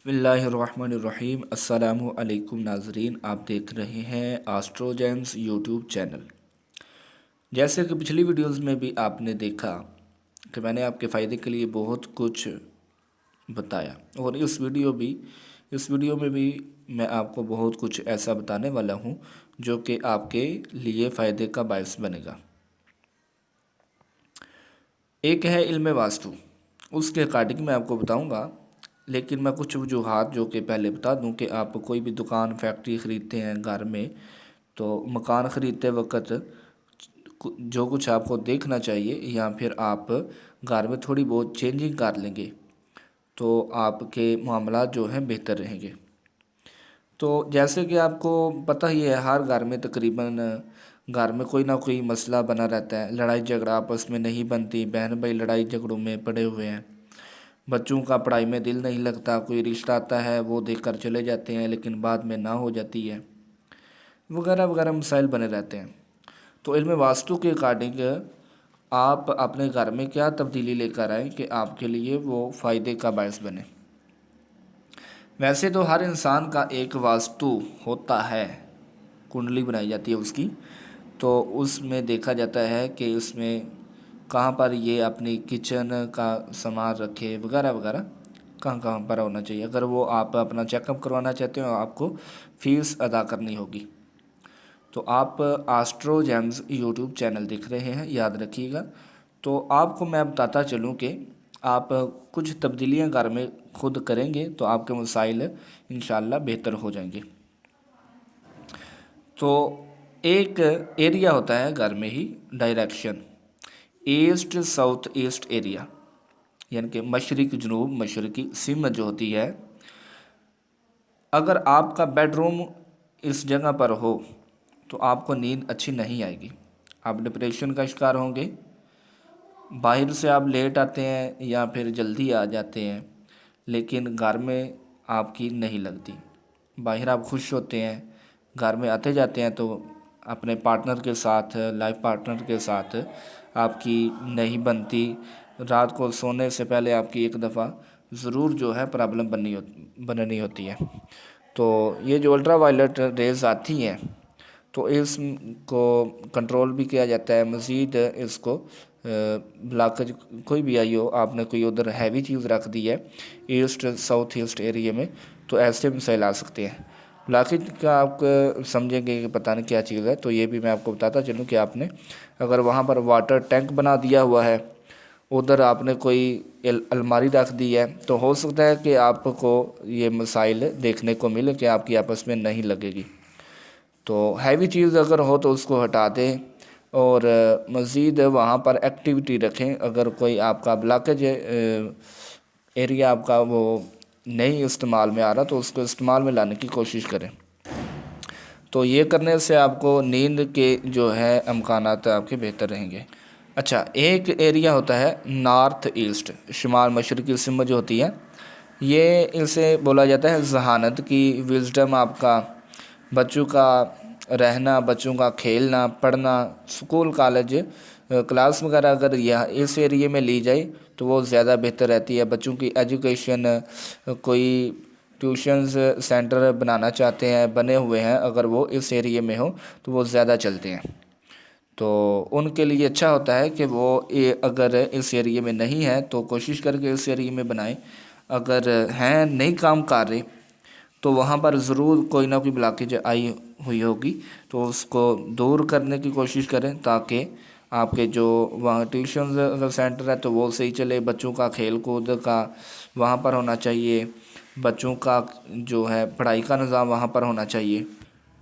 बिस्मिल्लाहिर्रहमानिर्रहीम। अस्सलामु अलैकुम नाजरीन, आप देख रहे हैं एस्ट्रोजेम्स यूट्यूब चैनल। जैसे कि पिछली वीडियोस में भी आपने देखा कि मैंने आपके फ़ायदे के लिए बहुत कुछ बताया, और इस वीडियो में भी मैं आपको बहुत कुछ ऐसा बताने वाला हूं जो कि आपके लिए फ़ायदे का बायस बनेगा। एक है इल्म वास्तु, उसके अकॉर्डिंग मैं आपको बताऊंगा। लेकिन मैं कुछ वजूहात जो कि पहले बता दूं कि आप कोई भी दुकान फैक्ट्री ख़रीदते हैं घर में, तो मकान ख़रीदते वक्त जो कुछ आपको देखना चाहिए, या फिर आप घर में थोड़ी बहुत चेंजिंग कर लेंगे तो आपके मामला जो हैं बेहतर रहेंगे। तो जैसे कि आपको पता ही है, हर घर में तकरीबन घर में कोई ना कोई मसला बना रहता है। लड़ाई झगड़ा आपस में नहीं बनती, बहन भाई लड़ाई झगड़ों में पड़े हुए हैं। बच्चों का पढ़ाई में दिल नहीं लगता, कोई रिश्ता आता है वो देखकर चले जाते हैं लेकिन बाद में ना हो जाती है, वगैरह वगैरह मसाइल बने रहते हैं। तो इल्म वास्तु के अकॉर्डिंग आप अपने घर में क्या तब्दीली लेकर आएँ कि आपके लिए वो फ़ायदे का बायस बने। वैसे तो हर इंसान का एक वास्तु होता है, कुंडली बनाई जाती है उसकी, तो उसमें देखा जाता है कि उसमें कहाँ पर ये अपनी किचन का सामान रखे वगैरह वगैरह, कहाँ कहाँ पर होना चाहिए। अगर वो आप अपना चेकअप करवाना चाहते हो, आपको फ़ीस अदा करनी होगी। तो आप एस्ट्रो जेम्स यूट्यूब चैनल देख रहे हैं, याद रखिएगा। तो आपको मैं बताता चलूँ कि आप कुछ तब्दीलियाँ घर में खुद करेंगे तो आपके मसाइल इंशाल्लाह बेहतर हो जाएंगे। तो एक एरिया होता है घर में ही, direction, east south east area, यानी कि मशरिक जनूब मशरकी सिमत जो होती है। अगर आपका बेडरूम इस जगह पर हो तो आपको नींद अच्छी नहीं आएगी, आप डिप्रेशन का शिकार होंगे। बाहर से आप लेट आते हैं या फिर जल्दी आ जाते हैं, लेकिन घर में आपकी नहीं लगती। बाहर आप खुश होते हैं, घर में आते जाते हैं तो अपने पार्टनर के साथ, लाइफ पार्टनर के साथ आपकी नहीं बनती। रात को सोने से पहले आपकी एक दफ़ा ज़रूर जो है प्रॉब्लम बननी होती है। तो ये जो अल्ट्रा वायलेट रेज़ आती हैं, तो इसको कंट्रोल भी किया जाता है। मज़ीद इसको ब्लॉकेज कोई भी आई हो, आपने कोई उधर हैवी चीज़ रख दी है ईस्ट साउथ ईस्ट एरिया में, तो ऐसे मसाइल आ सकते हैं। ब्लॉकेज का आप समझेंगे कि पता नहीं क्या चीज़ है, तो ये भी मैं आपको बताता चलूँ कि आपने अगर वहाँ पर वाटर टैंक बना दिया हुआ है, उधर आपने कोई अलमारी रख दी है, तो हो सकता है कि आपको ये मसाइल देखने को मिले कि आपकी आपस में नहीं लगेगी। तो हैवी चीज़ अगर हो तो उसको हटा दें, और मज़ीद वहाँ पर एक्टिविटी रखें। अगर कोई आपका ब्लॉकेज एरिया आपका वो नहीं इस्तेमाल में आ रहा, तो उसको इस्तेमाल में लाने की कोशिश करें। तो ये करने से आपको नींद के जो है अमकानात आपके बेहतर रहेंगे। अच्छा, एक एरिया होता है नॉर्थ ईस्ट, शुमाल मशरक़ी सिमत जो होती है, ये इसे बोला जाता है जहानत की, विजडम आपका, बच्चों का रहना, बच्चों का खेलना, पढ़ना, स्कूल कॉलेज क्लास वगैरह अगर यह इस एरिए में ली जाए तो वो ज़्यादा बेहतर रहती है। बच्चों की एजुकेशन, कोई ट्यूशन्स सेंटर बनाना चाहते हैं, बने हुए हैं, अगर वो इस एरिए में हो तो वो ज़्यादा चलते हैं। तो उनके लिए अच्छा होता है कि वो अगर इस एरिए में नहीं है तो कोशिश करके इस एरिए में बनाएं। अगर हैं नहीं काम कर रहे तो वहाँ पर ज़रूर कोई ना कोई ब्लॉकेज आई हुई होगी, तो उसको दूर करने की कोशिश करें, ताकि आपके जो वहाँ ट्यूशन अगर सेंटर है तो वो सही चले। बच्चों का खेल कूद का वहाँ पर होना चाहिए, बच्चों का जो है पढ़ाई का निज़ाम वहाँ पर होना चाहिए।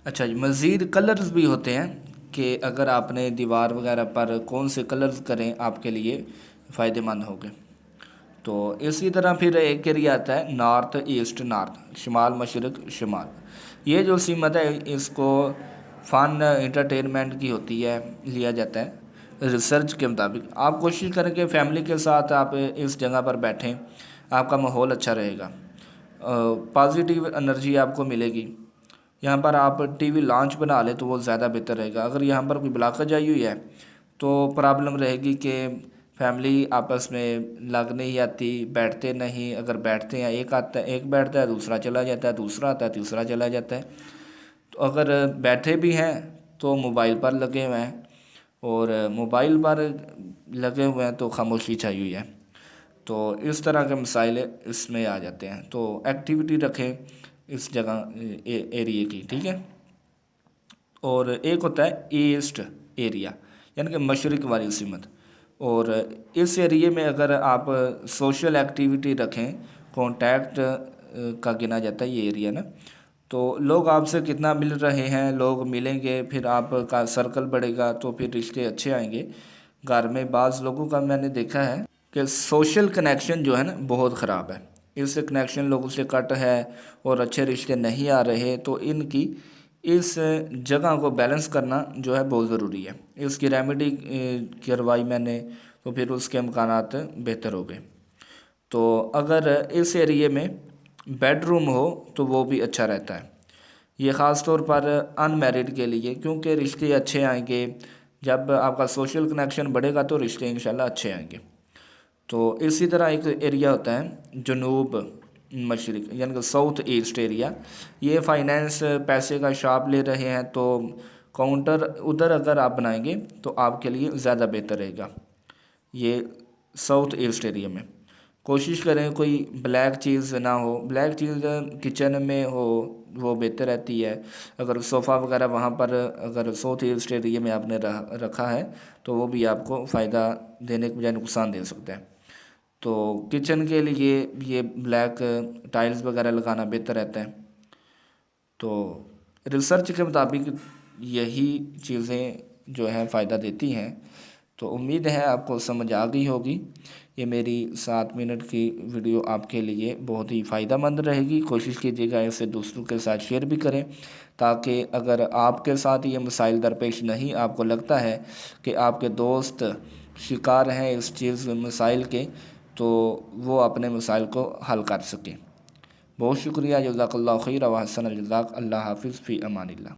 अच्छा जी, मज़ीद कलर्स भी होते हैं कि अगर आपने दीवार वगैरह पर कौन से कलर्स करें आपके लिए फ़ायदेमंद होंगे। तो इसी तरह फिर एक एरिया आता है नॉर्थ ईस्ट नॉर्थ, शुमाल मशरक़ शुमाल। ये जो सीमत है इसको फ़न इंटरटेनमेंट की होती है, लिया जाता है। रिसर्च के मुताबिक आप कोशिश करें कि फैमिली के साथ आप इस जगह पर बैठें, आपका माहौल अच्छा रहेगा, पॉजिटिव एनर्जी आपको मिलेगी। यहाँ पर आप टीवी लॉन्च बना लें तो वो ज़्यादा बेहतर रहेगा। अगर यहाँ पर कोई ब्लॉकेज आई हुई है तो प्रॉब्लम रहेगी कि फैमिली आपस में लग नहीं आती, बैठते नहीं, अगर बैठते हैं एक आता है, एक बैठता है दूसरा चला जाता है, दूसरा आता है तीसरा चला जाता है। तो अगर बैठे भी हैं तो मोबाइल पर लगे हुए हैं, और मोबाइल पर लगे हुए हैं तो खामोशी छाई हुई है। तो इस तरह के मसाइल इसमें आ जाते हैं। तो एक्टिविटी रखें इस जगह एरिए की, ठीक है। और एक होता है ईस्ट एरिया, यानी कि मशरक़ वाली सिमत। और इस एरिए में अगर आप सोशल एक्टिविटी रखें, कॉन्टैक्ट का गिना जाता है ये एरिया ना, तो लोग आपसे कितना मिल रहे हैं, लोग मिलेंगे, फिर आपका सर्कल बढ़ेगा, तो फिर रिश्ते अच्छे आएंगे। घर में बाज़ लोगों का मैंने देखा है कि सोशल कनेक्शन जो है ना बहुत ख़राब है, इससे कनेक्शन लोगों से कट है और अच्छे रिश्ते नहीं आ रहे। तो इनकी इस जगह को बैलेंस करना जो है बहुत ज़रूरी है। इसकी रेमेडी करवाई मैंने, तो फिर उसके इम्कानात बेहतर हो गए। तो अगर इस एरिए में बेडरूम हो तो वो भी अच्छा रहता है, ये ख़ास तौर पर अनमैरिड के लिए, क्योंकि रिश्ते अच्छे आएंगे। जब आपका सोशल कनेक्शन बढ़ेगा तो रिश्ते इंशाल्लाह अच्छे आएंगे। तो इसी तरह एक एरिया होता है जनूब मशरिक, यानी कि साउथ ईस्ट एरिया। ये फाइनेंस पैसे का शॉप ले रहे हैं, तो काउंटर उधर अगर आप बनाएंगे तो आपके लिए ज़्यादा बेहतर रहेगा। ये साउथ ईस्ट एरिया में कोशिश करें कोई ब्लैक चीज़ ना हो, ब्लैक चीज़ किचन में हो वो बेहतर रहती है। अगर सोफ़ा वगैरह वहाँ पर अगर साउथ ईस्ट एरिया में आपने रखा है तो वो भी आपको फ़ायदा देने के बजाय नुकसान दे सकता है। तो किचन के लिए ये ब्लैक टाइल्स वगैरह लगाना बेहतर रहता है। तो रिसर्च के मुताबिक यही चीज़ें जो हैं फ़ायदा देती हैं। तो उम्मीद है आपको समझ आ गई होगी। ये मेरी 7 मिनट की वीडियो आपके लिए बहुत ही फ़ायदेमंद रहेगी। कोशिश कीजिएगा इसे दूसरों के साथ शेयर भी करें, ताकि अगर आपके साथ ये मसाइल दरपेश नहीं, आपको लगता है कि आपके दोस्त शिकार हैं इस चीज़ मसाइल के, तो वो अपने मसाइल को हल कर सकें। बहुत शुक्रिया। जज़ाकल्लाहु खैर व अहसन अल जज़ाक। अल्लाह हाफ़िज़ फ़ी अमानिल्लाह।